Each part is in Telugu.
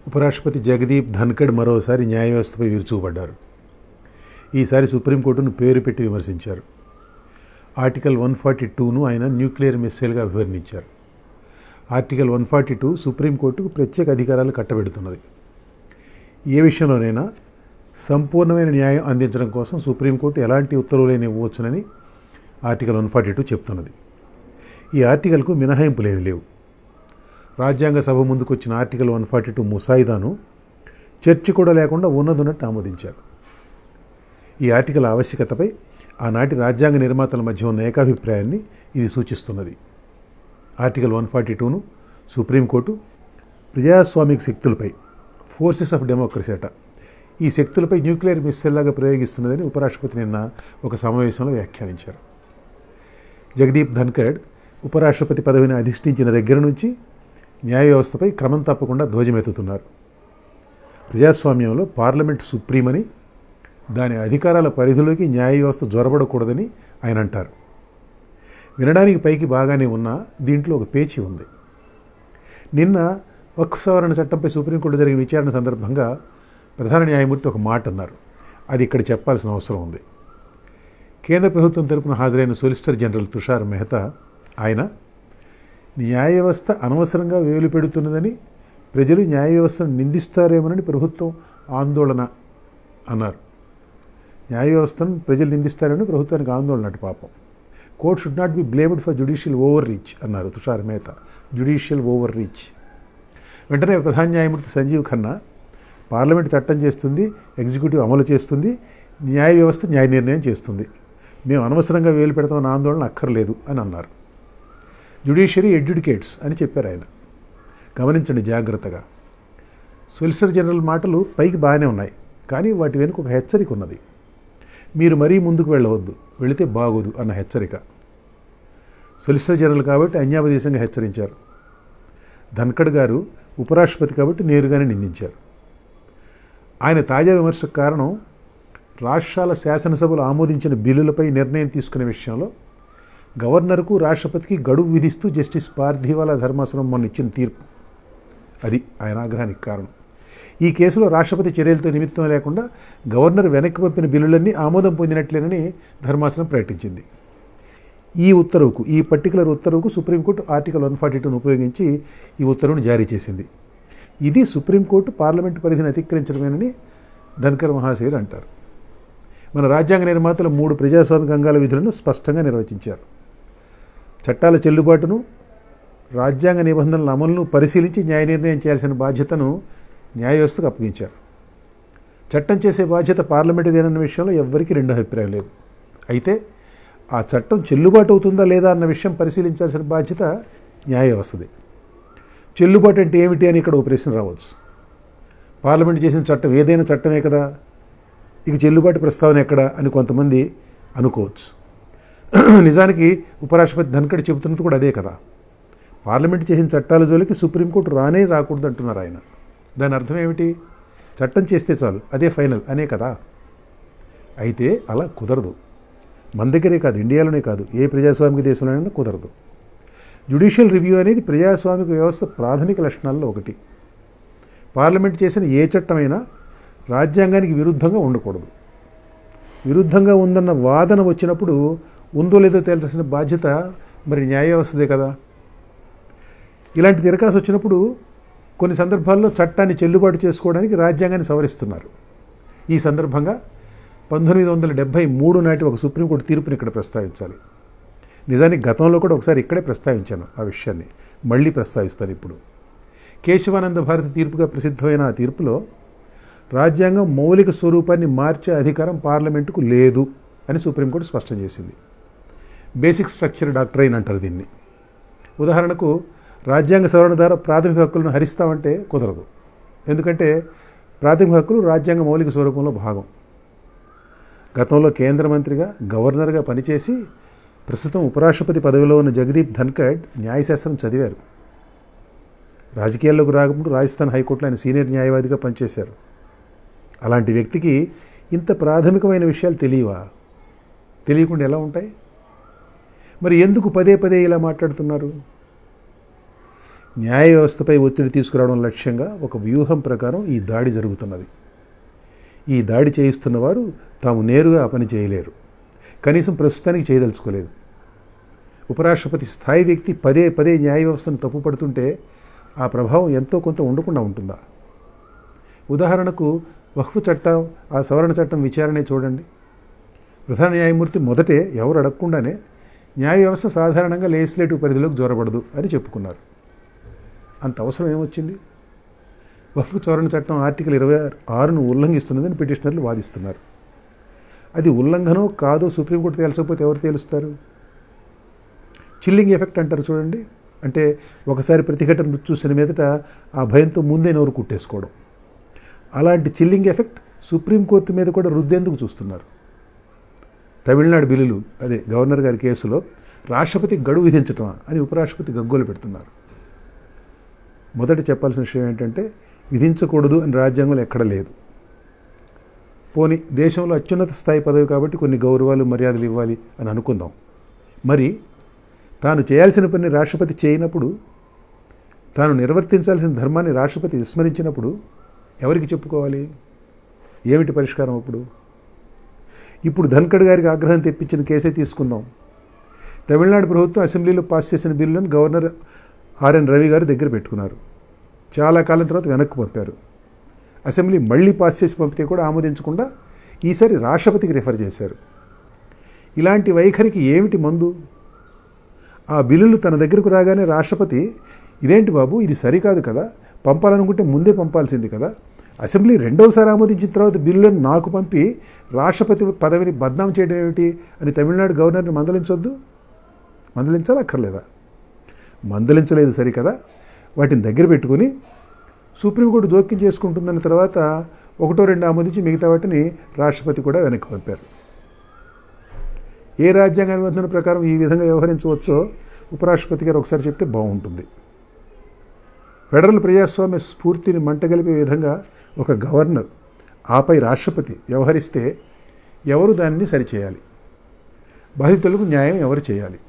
ఉపరాష్ట్రపతి జగదీప్ ధన్ఖడ్ మరోసారి న్యాయ వ్యవస్థపై విరుచుకుపడ్డారు. ఈసారి సుప్రీంకోర్టును పేరు పెట్టి విమర్శించారు. ఆర్టికల్ 142ను ఆయన న్యూక్లియర్ మిస్సైల్గా అభివర్ణించారు. ఆర్టికల్ 142 సుప్రీంకోర్టుకు ప్రత్యేక అధికారాలు కట్టబెడుతున్నది. ఏ విషయంలోనైనా సంపూర్ణమైన న్యాయం అందించడం కోసం సుప్రీంకోర్టు ఎలాంటి ఉత్తర్వులైనా ఇవ్వవచ్చునని ఆర్టికల్ 142 చెప్తున్నది. ఈ ఆర్టికల్కు మినహాయింపులేమీ లేవు. రాజ్యాంగ సభ ముందుకు వచ్చిన ఆర్టికల్ 142 ముసాయిదాను చర్చ కూడా లేకుండా ఉన్నదున్నట్టు ఆమోదించారు. ఈ ఆర్టికల్ ఆవశ్యకతపై ఆనాటి రాజ్యాంగ నిర్మాతల మధ్య ఉన్న ఏకాభిప్రాయాన్ని ఇది సూచిస్తున్నది. ఆర్టికల్ 142ను సుప్రీంకోర్టు ప్రజాస్వామిక శక్తులపై, ఫోర్సెస్ ఆఫ్ డెమోక్రసీ అట, ఈ శక్తులపై న్యూక్లియర్ మిస్సైల్లాగా ప్రయోగిస్తున్నదని ఉపరాష్ట్రపతి నిన్న ఒక సమావేశంలో వ్యాఖ్యానించారు. జగదీప్ ధన్ఖడ్ ఉపరాష్ట్రపతి పదవిని అధిష్ఠించిన దగ్గర నుంచి న్యాయ వ్యవస్థపై క్రమం తప్పకుండా ధ్వజమెత్తుతున్నారు. ప్రజాస్వామ్యంలో పార్లమెంట్ సుప్రీమని, దాని అధికారాల పరిధిలోకి న్యాయ వ్యవస్థ జొరబడకూడదని ఆయన అంటారు. వినడానికి పైకి బాగానే ఉన్నా దీంట్లో ఒక పేచీ ఉంది. నిన్న వక్ఫ్ సవరణ చట్టంపై సుప్రీంకోర్టు జరిగిన విచారణ సందర్భంగా ప్రధాన న్యాయమూర్తి ఒక మాట అన్నారు. అది ఇక్కడ చెప్పాల్సిన అవసరం ఉంది. కేంద్ర ప్రభుత్వం తరపున హాజరైన సొలిసిటర్ జనరల్ తుషార్ మెహతా ఆయన న్యాయ వ్యవస్థ అనవసరంగా వేలు పెడుతున్నదని, ప్రజలు న్యాయ వ్యవస్థను నిందిస్తారేమోనని ప్రభుత్వం ఆందోళన అన్నారు. న్యాయ వ్యవస్థను ప్రజలు నిందిస్తారని ప్రభుత్వానికి ఆందోళన అటు పాపం. Court should not be blamed for judicial overreach అన్నారు Tushar Mehta. Judicial overreach. వెంటనే ప్రధాన న్యాయమూర్తి సంజీవ్ ఖన్నా పార్లమెంట్ చట్టం చేస్తుంది, ఎగ్జిక్యూటివ్ అమలు చేస్తుంది, న్యాయ వ్యవస్థ న్యాయ నిర్ణయం చేస్తుంది, మేము అనవసరంగా వేలు పెడతామన్న ఆందోళన అక్కర్లేదు అని అన్నారు. జ్యుడిషియరీ ఎడ్యుడికేట్స్ అని చెప్పారు ఆయన. గమనించండి జాగ్రత్తగా. సొలిసిటర్ జనరల్ మాటలు పైకి బాగానే ఉన్నాయి, కానీ వాటి వెనుక ఒక హెచ్చరిక ఉన్నది. మీరు మరీ ముందుకు వెళ్ళవద్దు, వెళితే బాగోదు అన్న హెచ్చరిక. సొలిసిటర్ జనరల్ కాబట్టి అన్యాపదేశంగా హెచ్చరించారు. ధన్ఖడ్ గారు ఉపరాష్ట్రపతి కాబట్టి నేరుగానే నిందించారు. ఆయన తాజా విమర్శకు కారణం రాష్ట్రాల శాసనసభలు ఆమోదించిన బిల్లులపై నిర్ణయం తీసుకునే విషయంలో గవర్నర్కు, రాష్ట్రపతికి గడువు విధిస్తూ జస్టిస్ పార్థివాలా ధర్మాసనం మొన్న ఇచ్చిన తీర్పు. అది ఆయన ఆగ్రహానికి కారణం. ఈ కేసులో రాష్ట్రపతి చర్యలతో నిమిత్తం లేకుండా గవర్నర్ వెనక్కి పంపిన బిల్లులన్నీ ఆమోదం పొందినట్లేనని ధర్మాసనం ప్రకటించింది. ఈ పర్టికులర్ ఉత్తర్వుకు సుప్రీంకోర్టు ఆర్టికల్ 142ను ఉపయోగించి ఈ ఉత్తర్వును జారీ చేసింది. ఇది సుప్రీంకోర్టు పార్లమెంటు పరిధిని అతిక్రమించడమేనని ధన్ఖర్ మహాశయులు అంటారు. మన రాజ్యాంగ నిర్మాతలు 3 ప్రజాస్వామిక అంగాల విధులను స్పష్టంగా నిర్వచించారు. చట్టాల చెల్లుబాటును, రాజ్యాంగ నిబంధనల అమలును పరిశీలించి న్యాయ నిర్ణయం చేయాల్సిన బాధ్యతను న్యాయ వ్యవస్థకు అప్పగించారు. చట్టం చేసే బాధ్యత పార్లమెంటుదేనన్న విషయంలో ఎవ్వరికీ రెండు అభిప్రాయం లేదు. అయితే ఆ చట్టం చెల్లుబాటు అవుతుందా లేదా అన్న విషయం పరిశీలించాల్సిన బాధ్యత న్యాయ వ్యవస్థది. చెల్లుబాటు అంటే ఏమిటి అని ఇక్కడ ఒక ప్రశ్న రావచ్చు. పార్లమెంటు చేసిన చట్టం ఏదైనా చట్టమే కదా, ఇక చెల్లుబాటు ప్రస్తావన ఎక్కడ అని కొంతమంది అనుకోవచ్చు. నిజానికి ఉపరాష్ట్రపతి ధన్ఖడ్ చెబుతున్నది కూడా అదే కదా. పార్లమెంటు చేసిన చట్టాల జోలికి సుప్రీంకోర్టు రాకూడదు అంటున్నారు ఆయన. దాని అర్థం ఏమిటి? చట్టం చేస్తే చాలు, అదే ఫైనల్ అనే కదా. అయితే అలా కుదరదు. మన దగ్గరే కాదు, ఇండియాలోనే కాదు, ఏ ప్రజాస్వామిక దేశంలోనైనా కుదరదు. జ్యుడిషియల్ రివ్యూ అనేది ప్రజాస్వామిక వ్యవస్థ ప్రాథమిక లక్షణాల్లో ఒకటి. పార్లమెంట్ చేసిన ఏ చట్టమైనా రాజ్యాంగానికి విరుద్ధంగా ఉండకూడదు. విరుద్ధంగా ఉందన్న వాదన వచ్చినప్పుడు ఉందో లేదో తేల్చాల్సిన బాధ్యత మరి న్యాయ వ్యవస్థదే కదా. ఇలాంటి తిరకాసు వచ్చినప్పుడు కొన్ని సందర్భాల్లో చట్టాన్ని చెల్లుబాటు చేసుకోవడానికి రాజ్యాంగాన్ని సవరిస్తున్నారు. ఈ సందర్భంగా 1973 నాటి ఒక సుప్రీంకోర్టు తీర్పుని ఇక్కడ ప్రస్తావించాలి. నిజానికి గతంలో కూడా ఒకసారి ఇక్కడే ప్రస్తావించాను ఆ విషయాన్ని, మళ్ళీ ప్రస్తావిస్తాను ఇప్పుడు. కేశవానంద భారతి తీర్పుగా ప్రసిద్ధమైన ఆ తీర్పులో రాజ్యాంగం మౌలిక స్వరూపాన్ని మార్చే అధికారం పార్లమెంటుకు లేదు అని సుప్రీంకోర్టు స్పష్టం చేసింది. బేసిక్ స్ట్రక్చర్ డాక్ట్రైన్ అంటారు దీన్ని. ఉదాహరణకు రాజ్యాంగ సవరణ ద్వారా ప్రాథమిక హక్కులను హరిస్తామంటే కుదరదు. ఎందుకంటే ప్రాథమిక హక్కులు రాజ్యాంగ మౌలిక స్వరూపంలో భాగం. గతంలో కేంద్ర మంత్రిగా, గవర్నర్గా పనిచేసి ప్రస్తుతం ఉపరాష్ట్రపతి పదవిలో ఉన్న జగదీప్ ధన్ఖడ్ న్యాయశాస్త్రం చదివారు. రాజకీయాల్లోకి రాకముందు రాజస్థాన్ హైకోర్టులో ఆయన సీనియర్ న్యాయవాదిగా పనిచేశారు. అలాంటి వ్యక్తికి ఇంత ప్రాథమికమైన విషయాలు తెలియకుండా ఎలా ఉంటాయి? మరి ఎందుకు పదే ఇలా మాట్లాడుతున్నారు? న్యాయ వ్యవస్థపై ఒత్తిడి తీసుకురావడం లక్ష్యంగా ఒక వ్యూహం ప్రకారం ఈ దాడి జరుగుతున్నది. ఈ దాడి చేయిస్తున్న వారు తాము నేరుగా ఆ పని చేయలేరు, కనీసం ప్రస్తుతానికి చేయదలుచుకోలేదు. ఉపరాష్ట్రపతి స్థాయి వ్యక్తి పదే పదే న్యాయ వ్యవస్థను తప్పుపడుతుంటే ఆ ప్రభావం ఎంతో కొంత ఉండకుండా ఉంటుందా? ఉదాహరణకు వక్ఫ్ చట్టం, ఆ సవరణ చట్టం విచారణే చూడండి. ప్రధాన న్యాయమూర్తి మొదటే ఎవరు అడగకుండానే న్యాయ వ్యవస్థ సాధారణంగా లెజిస్లేటివ్ పరిధిలోకి జోరబడదు అని చెప్పుకున్నారు. అంత అవసరం ఏమొచ్చింది? వక్ఫ్ సవరణ చట్టం ఆర్టికల్ 26ను ఉల్లంఘిస్తున్నదని పిటిషనర్లు వాదిస్తున్నారు. అది ఉల్లంఘనో కాదో సుప్రీంకోర్టు తేల్చకపోతే ఎవరు తేలుస్తారు? చిల్లింగ్ ఎఫెక్ట్ అంటారు చూడండి. అంటే ఒకసారి ప్రతిఘటన చూసిన మీదట ఆ భయంతో ముందే నోరు కుట్టేసుకోవడం. అలాంటి చిల్లింగ్ ఎఫెక్ట్ సుప్రీంకోర్టు మీద కూడా రుద్దేందుకు చూస్తున్నారు. తమిళనాడు బిల్లులు, అదే గవర్నర్ గారి కేసులో రాష్ట్రపతి గడువు విధించటమా అని ఉపరాష్ట్రపతి గగ్గోలు పెడుతున్నారు. మొదట చెప్పాల్సిన విషయం ఏంటంటే విధించకూడదు అని రాజ్యాంగంలో ఎక్కడ లేదు. పోనీ దేశంలో అత్యున్నత స్థాయి పదవి కాబట్టి కొన్ని గౌరవాలు మర్యాదలు ఇవ్వాలి అని అనుకుందాం. మరి తాను చేయాల్సిన పని రాష్ట్రపతి చేయనప్పుడు, తాను నిర్వర్తించాల్సిన ధర్మాన్ని రాష్ట్రపతి విస్మరించినప్పుడు ఎవరికి చెప్పుకోవాలి? ఏమిటి పరిష్కారం అప్పుడు? ఇప్పుడు ధన్ఖడ్ గారికి ఆగ్రహం తెప్పించిన కేసే తీసుకుందాం. తమిళనాడు ప్రభుత్వం అసెంబ్లీలో పాస్ చేసిన బిల్లులను గవర్నర్ ఆర్ఎన్ రవి గారు దగ్గర పెట్టుకున్నారు. చాలా కాలం తర్వాత వెనక్కి పంపారు. అసెంబ్లీ మళ్ళీ పాస్ చేసి పంపితే కూడా ఆమోదించకుండా ఈసారి రాష్ట్రపతికి రిఫర్ చేశారు. ఇలాంటి వైఖరికి ఏమిటి మందు? ఆ బిల్లులు తన దగ్గరకు రాగానే రాష్ట్రపతి, ఇదేంటి బాబు, ఇది సరికాదు కదా, పంపాలనుకుంటే ముందే పంపాల్సింది కదా, అసెంబ్లీ రెండవసారి ఆమోదించిన తర్వాత బిల్లులను నాకు పంపి రాష్ట్రపతి పదవిని బద్నాం చేయడం ఏమిటి అని తమిళనాడు గవర్నర్ని మందలించొద్దు? మందలించాలా అక్కర్లేదా? మందలించలేదు సరికదా, వాటిని దగ్గర పెట్టుకుని సుప్రీంకోర్టు జోక్యం చేసుకుంటుందన్న తర్వాత ఒకటో రెండు ఆమోదించి మిగతా వాటిని రాష్ట్రపతి కూడా వెనక్కి పంపారు. ఏ రాజ్యాంగ నిబంధన ప్రకారం ఈ విధంగా వ్యవహరించవచ్చో ఉపరాష్ట్రపతి గారు ఒకసారి చెప్తే బాగుంటుంది. ఫెడరల్ ప్రజాస్వామ్య స్ఫూర్తిని మంటగలిపే విధంగా ఒక గవర్నర్, ఆపై రాష్ట్రపతి వ్యవహరిస్తే ఎవరు దానిని సరిచేయాలి? బాధితులకు న్యాయం ఎవరు చేయాలి?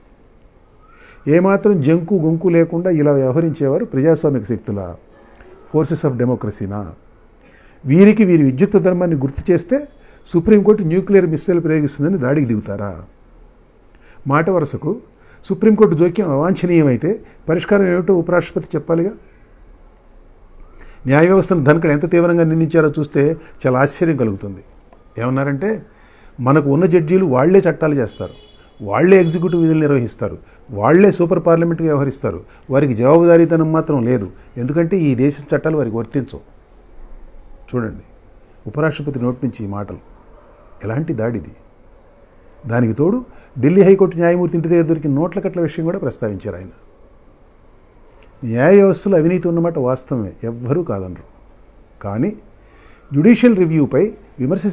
ఏమాత్రం జంకు గొంకు లేకుండా ఇలా వ్యవహరించేవారు ప్రజాస్వామిక శక్తుల, ఫోర్సెస్ ఆఫ్ డెమోక్రసీనా? వీరికి వీరి విద్యుత్ ధర్మాన్ని గుర్తు చేస్తే సుప్రీంకోర్టు న్యూక్లియర్ మిస్సైల్ ప్రయోగిస్తుందని దాడికి దిగుతారా? మాట వరుసకు సుప్రీంకోర్టు జోక్యం అవాంఛనీయమైతే పరిష్కారం ఏమిటో ఉపరాష్ట్రపతి చెప్పాలిగా. న్యాయ వ్యవస్థను ధన్ఖడ్ ఎంత తీవ్రంగా నిందించారో చూస్తే చాలా ఆశ్చర్యం కలుగుతుంది. ఏమన్నారంటే, మనకు ఉన్న జడ్జీలు వాళ్లే చట్టాలు చేస్తారు, వాళ్లే ఎగ్జిక్యూటివ్ విధులు నిర్వహిస్తారు, వాళ్లే సూపర్ పార్లమెంట్గా వ్యవహరిస్తారు, వారికి జవాబుదారీతనం మాత్రం లేదు, ఎందుకంటే ఈ దేశ చట్టాలు వారికి వర్తించవు. చూడండి ఉపరాష్ట్రపతి నోటి నుంచి ఈ మాటలు. ఎలాంటి దాడిది! దానికి తోడు ఢిల్లీ హైకోర్టు న్యాయమూర్తి ఇంటి దగ్గర దొరికిన నోట్ల కట్ల విషయం కూడా ప్రస్తావించారు ఆయన. న్యాయ వ్యవస్థలో అవినీతి ఉన్నమాట వాస్తవమే, ఎవ్వరూ కాదనరు. కానీ జ్యుడిషియల్ రివ్యూపై విమర్శ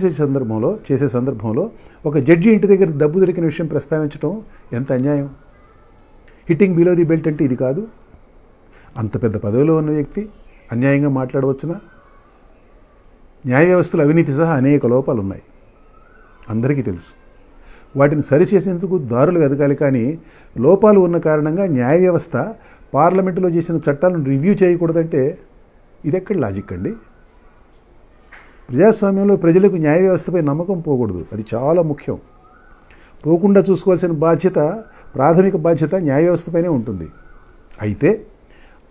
చేసే సందర్భంలో ఒక జడ్జి ఇంటి దగ్గర డబ్బు దొరికిన విషయం ప్రస్తావించడం ఎంత అన్యాయం! హిట్టింగ్ బిలో ది బెల్ట్ అంటే ఇది కాదు. అంత పెద్ద పదవిలో ఉన్న వ్యక్తి అన్యాయంగా మాట్లాడవచ్చునా? న్యాయ వ్యవస్థలో అవినీతి సహా అనేక లోపాలు ఉన్నాయి, అందరికీ తెలుసు. వాటిని సరిచేసేందుకు దారులు వెతకాలి. కానీ లోపాలు ఉన్న కారణంగా న్యాయ వ్యవస్థ పార్లమెంటులో చేసిన చట్టాలను రివ్యూ చేయకూడదంటే ఇదెక్కడ లాజిక్ అండి? ప్రజాస్వామ్యంలో ప్రజలకు న్యాయ వ్యవస్థపై నమ్మకం పోకూడదు, అది చాలా ముఖ్యం. పోకుండా చూసుకోవాల్సిన బాధ్యత, ప్రాథమిక బాధ్యత న్యాయ వ్యవస్థపైనే ఉంటుంది. అయితే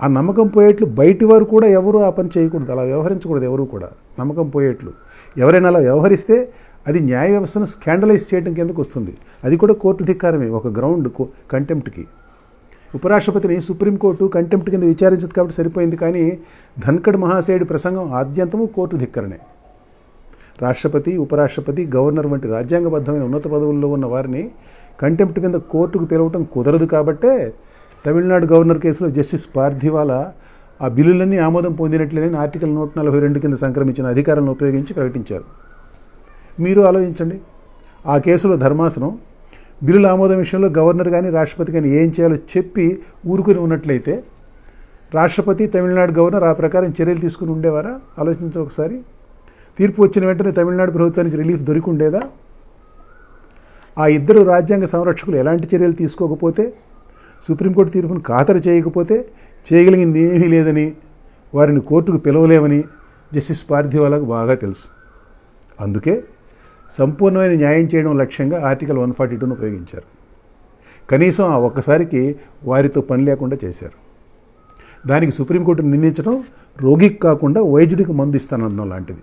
ఆ నమ్మకం పోయేట్లు బయటి వారు కూడా ఎవరు ఆ పని చేయకూడదు, అలా వ్యవహరించకూడదు. ఎవరు కూడా నమ్మకం పోయేట్లు ఎవరైనా అలా వ్యవహరిస్తే అది న్యాయ వ్యవస్థను స్కాండలైజ్ చేయడం కిందకు వస్తుంది. అది కూడా కోర్టు ధిక్కారమే, ఒక గ్రౌండ్ కంటెంప్ట్కి. ఉపరాష్ట్రపతిని సుప్రీంకోర్టు కంటెంప్ట్ కింద విచారించదు కాబట్టి సరిపోయింది. కానీ ధన్ఖడ్ మహాశయుడి ప్రసంగం ఆద్యంతము కోర్టు ధిక్కరణే. రాష్ట్రపతి, ఉపరాష్ట్రపతి, గవర్నర్ వంటి రాజ్యాంగబద్ధమైన ఉన్నత పదవుల్లో ఉన్న వారిని కంటెంప్ట్ కింద కోర్టుకు పిలవటం కుదరదు. కాబట్టే తమిళనాడు గవర్నర్ కేసులో జస్టిస్ పార్థివాలా ఆ బిల్లులన్నీ ఆమోదం పొందినట్లేనని ఆర్టికల్ 142 కింద సంక్రమించిన అధికారాలను ఉపయోగించి ప్రకటించారు. మీరు ఆలోచించండి, ఆ కేసులో ధర్మాసనం బిల్లుల ఆమోదం విషయంలో గవర్నర్ కానీ రాష్ట్రపతి కానీ ఏం చేయాలో చెప్పి ఊరుకుని ఉన్నట్లయితే రాష్ట్రపతి, తమిళనాడు గవర్నర్ ఆ ప్రకారం చర్యలు తీసుకుని ఉండేవారా? ఆలోచించండి ఒకసారి. తీర్పు వచ్చిన వెంటనే తమిళనాడు ప్రభుత్వానికి రిలీఫ్ దొరికి ఉండేదా? ఆ ఇద్దరు రాజ్యాంగ సంరక్షకులు ఎలాంటి చర్యలు తీసుకోకపోతే, సుప్రీంకోర్టు తీర్పును ఖాతరు చేయకపోతే చేయగలిగింది ఏమీ లేదని, వారిని కోర్టుకు పిలవలేమని జస్టిస్ పార్థివాలాకు బాగా తెలుసు. అందుకే సంపూర్ణమైన న్యాయం చేయడం లక్ష్యంగా ఆర్టికల్ 142ను ఉపయోగించారు. కనీసం ఆ ఒక్కసారికి వారితో పని లేకుండా చేశారు. దానికి సుప్రీంకోర్టును నిందించడం రోగికి కాకుండా వైద్యుడికి మందు ఇస్తానన్నం లాంటిది.